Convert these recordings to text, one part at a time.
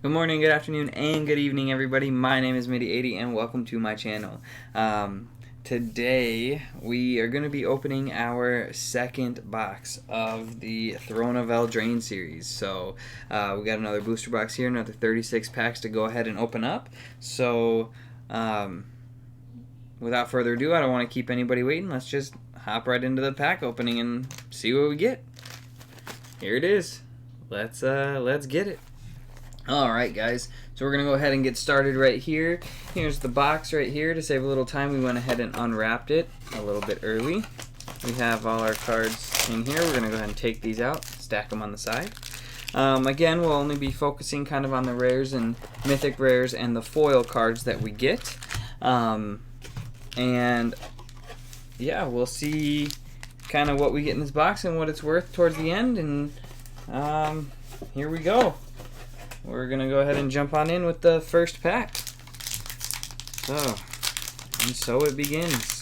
Good morning, good afternoon, and good evening, everybody. My name is Midi80, and welcome to my channel. Today, we are going to be opening our second box of the Throne of Eldraine series. So, we got another booster box here, another 36 packs to go ahead and open up. So, without further ado, I don't want to keep anybody waiting. Let's just hop right into the pack opening and see what we get. Here it is. Let's get it. Alright guys, so we're going to go ahead and get started right here. Here's the box right here. To save a little time, we went ahead and unwrapped it a little bit early. We have all our cards in here. We're going to go ahead and take these out, stack them on the side. Again, we'll only be focusing kind of on the rares and mythic rares and the foil cards that we get. And yeah, we'll see kind of what we get in this box and what it's worth towards the end. And here we go. We're going to go ahead and jump on in with the first pack. So it begins.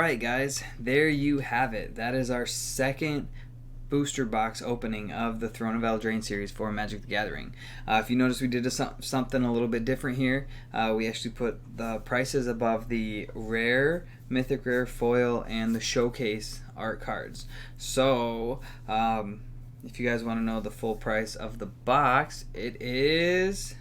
Alright guys, there you have it. That is our second booster box opening of the Throne of Eldraine series for Magic the Gathering. If you notice, we did something a little bit different here. We actually put the prices above the rare, mythic rare, foil, and the showcase art cards. So if you guys want to know the full price of the box, it is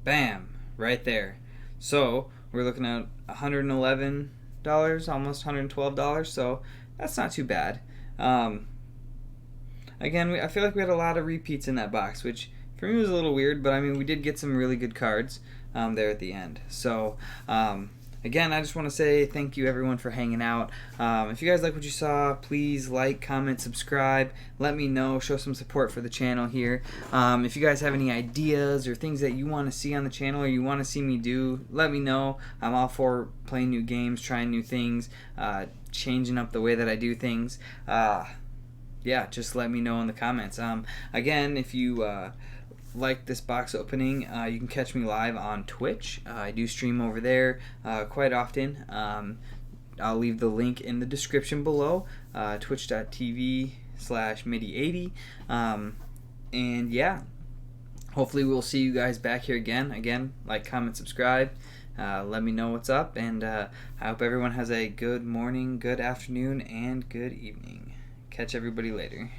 bam, right there. So we're looking at $111, almost $112, so that's not too bad. Again, I feel like we had a lot of repeats in that box, which for me was a little weird, but I mean, we did get some really good cards there at the end. So again, I just want to say thank you everyone for hanging out. If you guys like what you saw, please like, comment, subscribe. Let me know. Show some support for the channel here. If you guys have any ideas or things that you want to see on the channel or you want to see me do, let me know. I'm all for playing new games, trying new things, changing up the way that I do things. Yeah, just let me know in the comments. Again, if you like this box opening, you can catch me live on Twitch. I do stream over there quite often. I'll leave the link in the description below, twitch.tv/midi80. And yeah, hopefully we'll see you guys back here again. Again, like, comment, subscribe. Let me know what's up, and I hope everyone has a good morning, good afternoon, and good evening. Catch everybody later.